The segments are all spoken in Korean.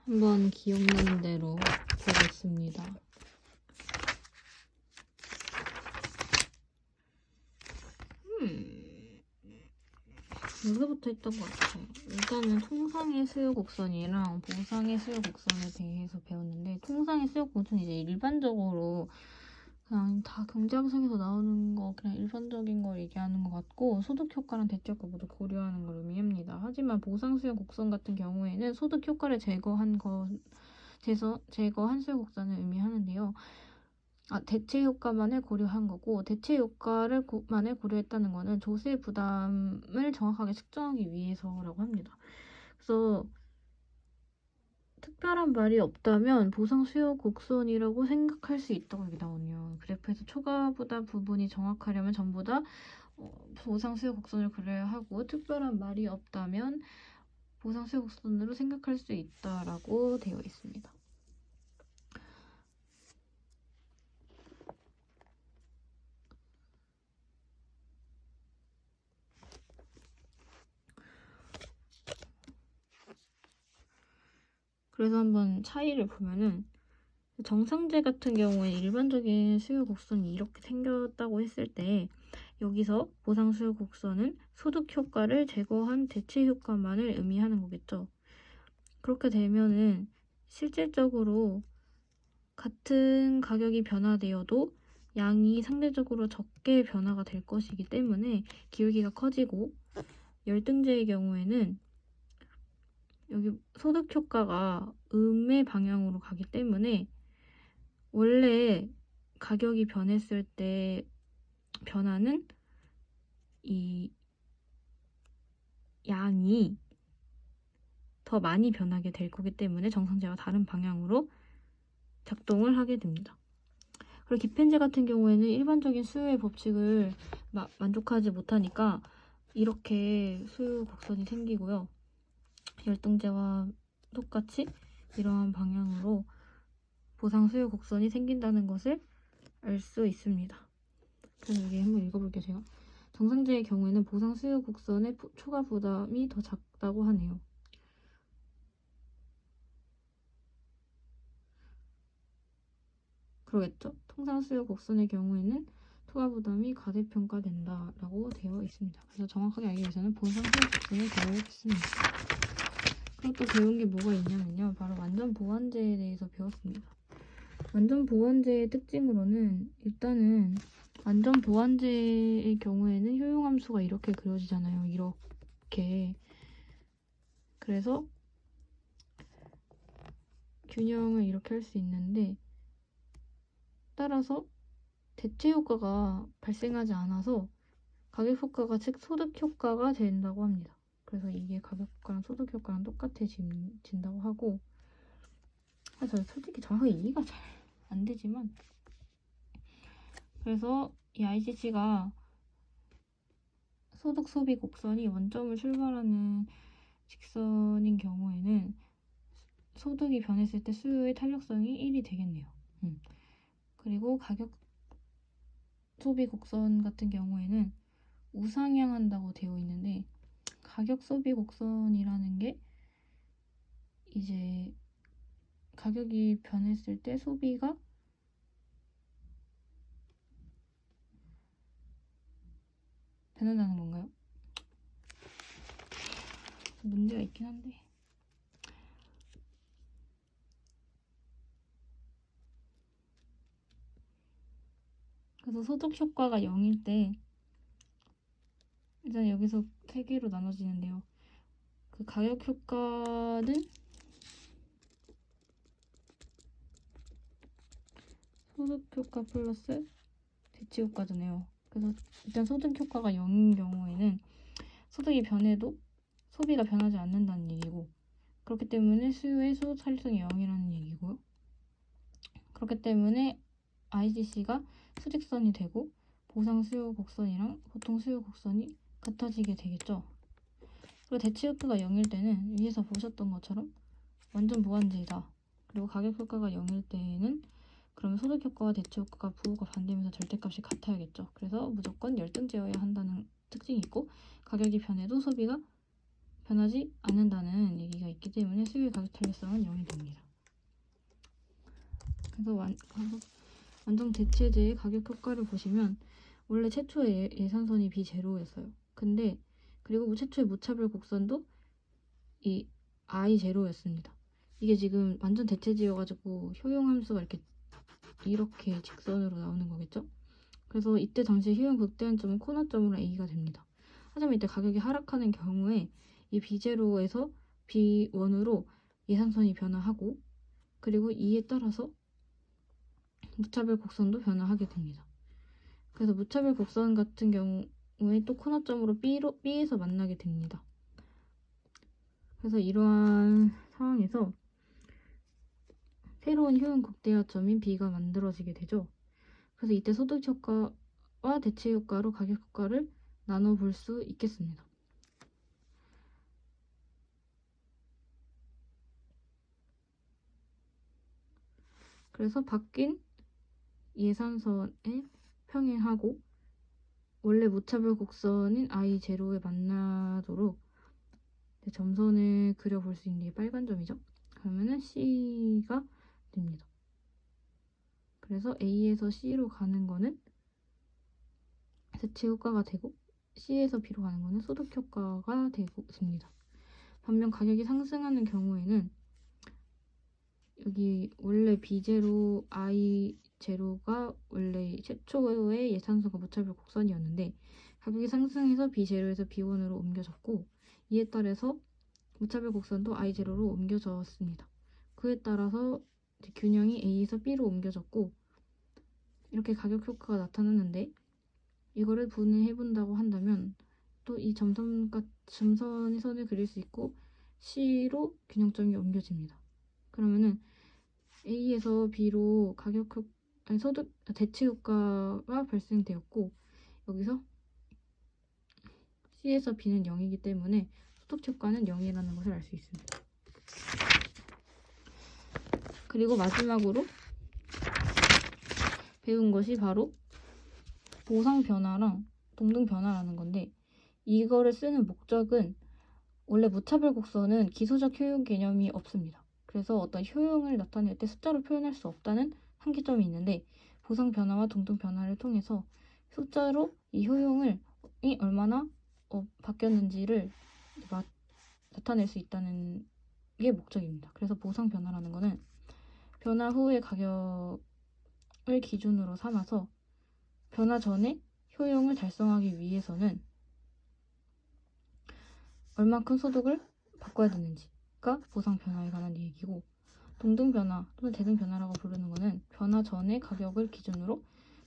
한번 기억나는 대로 보겠습니다. 여기서부터 했던 것 같아요. 일단은 통상의 수요 곡선이랑 보상의 수요 곡선에 대해서 배웠는데, 통상의 수요 곡선은 이제 일반적으로 그냥 다 경제학상에서 나오는 거, 그냥 일반적인 걸 얘기하는 것 같고, 소득 효과랑 대체 효과 모두 고려하는 걸 의미합니다. 하지만 보상 수요 곡선 같은 경우에는 소득 효과를 제거한 수요 곡선을 의미하는데요. 대체 효과만을 고려한 거고, 대체 효과를 만을 고려했다는 거는 조세 부담을 정확하게 측정하기 위해서라고 합니다. 그래서 특별한 말이 없다면 보상 수요 곡선이라고 생각할 수 있다고 여기 나오네요. 그래프에서 초과 부담 부분이 정확하려면 전부 다 보상 수요 곡선을 그려야 하고, 특별한 말이 없다면 보상 수요 곡선으로 생각할 수 있다라고 되어 있습니다. 그래서 한번 차이를 보면은, 정상제 같은 경우에 일반적인 수요 곡선이 이렇게 생겼다고 했을 때, 여기서 보상 수요 곡선은 소득 효과를 제거한 대체 효과만을 의미하는 거겠죠. 그렇게 되면은 실질적으로 같은 가격이 변화되어도 양이 상대적으로 적게 변화가 될 것이기 때문에 기울기가 커지고, 열등제의 경우에는 여기 소득 효과가 음의 방향으로 가기 때문에 원래 가격이 변했을 때 변화는 이 양이 더 많이 변하게 될 거기 때문에 정상제와 다른 방향으로 작동을 하게 됩니다. 그리고 기펜제 같은 경우에는 일반적인 수요의 법칙을 만족하지 못하니까 이렇게 수요 곡선이 생기고요. 열등제와 똑같이 이러한 방향으로 보상 수요 곡선이 생긴다는 것을 알 수 있습니다. 그래서 여기 한번 읽어볼게요. 제가 정상제의 경우에는 보상 수요 곡선의 초과 부담이 더 작다고 하네요. 그러겠죠? 통상 수요 곡선의 경우에는 초과 부담이 과대평가된다라고 되어 있습니다. 그래서 정확하게 알기 위해서는 보상 수요 곡선을 배우겠습니다. 그리고 또 배운 게 뭐가 있냐면요. 바로 완전 보완제에 대해서 배웠습니다. 완전 보완제의 특징으로는 일단은 완전 보완제의 경우에는 효용함수가 이렇게 그려지잖아요. 이렇게. 그래서 균형을 이렇게 할 수 있는데, 따라서 대체 효과가 발생하지 않아서 가격 효과가 즉 소득 효과가 된다고 합니다. 그래서 이게 가격 효과랑 소득 효과랑 똑같아진다고 하고, 저 솔직히 정확하게 이해가 잘 안 되지만, 그래서 이 ICC가 소득 소비 곡선이 원점을 출발하는 직선인 경우에는 소득이 변했을 때 수요의 탄력성이 1이 되겠네요. 그리고 가격 소비 곡선 같은 경우에는 우상향한다고 되어 있는데, 가격 소비 곡선이라는 게 이제 가격이 변했을 때 소비가 변한다는 건가요? 문제가 있긴 한데. 그래서 소득 효과가 0일 때 일단 여기서 3개로 나눠지는데요. 그 가격 효과는 소득 효과 플러스 대체 효과잖아요. 그래서 일단 소득 효과가 0인 경우에는 소득이 변해도 소비가 변하지 않는다는 얘기고, 그렇기 때문에 수요의 소득 탄력성이 0이라는 얘기고요. 그렇기 때문에 IGC가 수직선이 되고 보상 수요 곡선이랑 보통 수요 곡선이 같아지게 되겠죠. 그리고 대체 효과가 0일 때는 위에서 보셨던 것처럼 완전 보완제이다. 그리고 가격 효과가 0일 때에는 그러면 소득 효과와 대체 효과가 부호가 반대면서 절대값이 같아야겠죠. 그래서 무조건 열등제여야 한다는 특징이 있고, 가격이 변해도 소비가 변하지 않는다는 얘기가 있기 때문에 수요의 가격 탄력성은 0이 됩니다. 그래서 완전 대체제의 가격 효과를 보시면 원래 최초의 예산선이 비제로였어요. 근데 그리고 최초의 무차별 곡선도 이 I0였습니다. 이게 지금 완전 대체제여가지고 효용함수가 이렇게 직선으로 나오는 거겠죠? 그래서 이때 당시 효용 극대한 점은 코너점으로 A가 됩니다. 하지만 이때 가격이 하락하는 경우에 이 B0에서 B1으로 예산선이 변화하고 그리고 이에 따라서 무차별 곡선도 변화하게 됩니다. 그래서 무차별 곡선 같은 경우에 또 코너점으로 B에서 만나게 됩니다. 그래서 이러한 상황에서 새로운 효용 극대화점인 B가 만들어지게 되죠. 그래서 이때 소득 효과와 대체 효과로 가격 효과를 나눠볼 수 있겠습니다. 그래서 바뀐 예산선에 평행하고 원래 무차별 곡선인 I0에 만나도록 점선을 그려볼 수 있는 게 빨간 점이죠. 그러면은 C가 됩니다. 그래서 A에서 C로 가는 거는 대체 효과가 되고 C에서 B로 가는 거는 소득 효과가 됩니다. 반면 가격이 상승하는 경우에는 여기 원래 B0, I0가 원래 최초의 예산선과 무차별 곡선이었는데 가격이 상승해서 B0에서 B1으로 옮겨졌고 이에 따라서 무차별 곡선도 I0로 옮겨졌습니다. 그에 따라서 균형이 A에서 B로 옮겨졌고 이렇게 가격 효과가 나타났는데 이거를 분해해본다고 한다면 또 이 점선의 선을 그릴 수 있고 C로 균형점이 옮겨집니다. 그러면은 A에서 B로 대체 효과가 발생되었고 여기서 C에서 B는 0이기 때문에 소득 효과는 0이라는 것을 알 수 있습니다. 그리고 마지막으로 배운 것이 바로 보상 변화랑 동등 변화라는 건데 이거를 쓰는 목적은 원래 무차별 곡선은 기소적 효용 개념이 없습니다. 그래서 어떤 효용을 나타낼 때 숫자로 표현할 수 없다는 한계점이 있는데 보상 변화와 동등 변화를 통해서 숫자로 이 효용이 얼마나 바뀌었는지를 나타낼 수 있다는 게 목적입니다. 그래서 보상 변화라는 거는 변화 후의 가격을 기준으로 삼아서 변화 전에 효용을 달성하기 위해서는 얼만큼 소득을 바꿔야 되는지가 보상 변화에 관한 얘기고 동등 변화 또는 대등 변화라고 부르는 거는 변화 전의 가격을 기준으로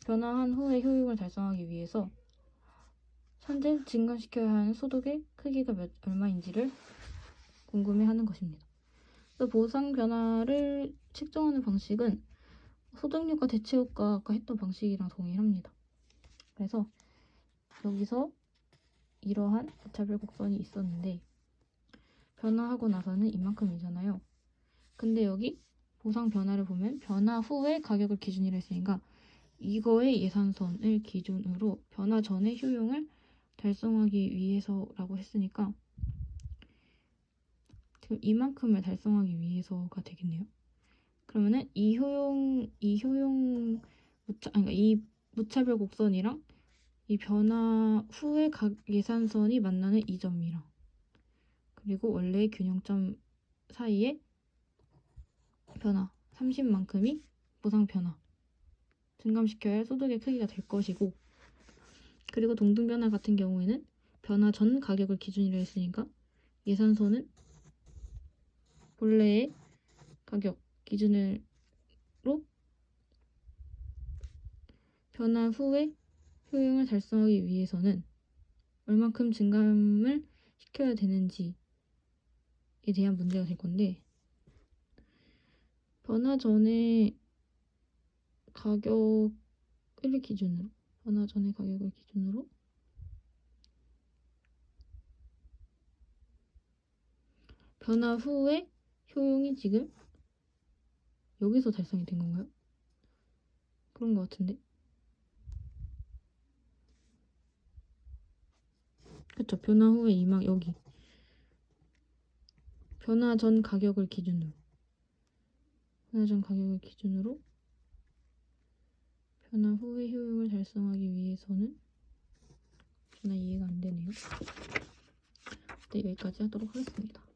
변화한 후의 효용을 달성하기 위해서 현재 증가시켜야 하는 소득의 크기가 얼마인지를 궁금해하는 것입니다. 그래서 보상 변화를 측정하는 방식은 소득률과 대체 효과 아까 했던 방식이랑 동일합니다. 그래서 여기서 이러한 무차별 곡선이 있었는데 변화하고 나서는 이만큼이잖아요. 근데 여기 보상 변화를 보면 변화 후에 가격을 기준으로 했으니까 이거의 예산선을 기준으로 변화 전의 효용을 달성하기 위해서라고 했으니까 지금 이만큼을 달성하기 위해서가 되겠네요. 그러면은 이 무차별 곡선이랑 이 변화 후의 예산선이 만나는 이 점이랑 그리고 원래의 균형점 사이에 변화 30만큼이 보상 변화 증감시켜야 할 소득의 크기가 될 것이고 그리고 동등 변화 같은 경우에는 변화 전 가격을 기준으로 했으니까 예산선은 본래의 가격 기준으로 변화 후에 효용을 달성하기 위해서는 얼만큼 증감을 시켜야 되는지에 대한 문제가 될 건데 변화 전의 가격을 기준으로 변화 후에 효용이 지금 여기서 달성이 된 건가요? 그런 것 같은데 그쵸 변화 후에 여기 변화 전 가격을 기준으로 변화 후의 효용을 달성하기 위해서는 전혀 이해가 안 되네요. 네, 여기까지 하도록 하겠습니다.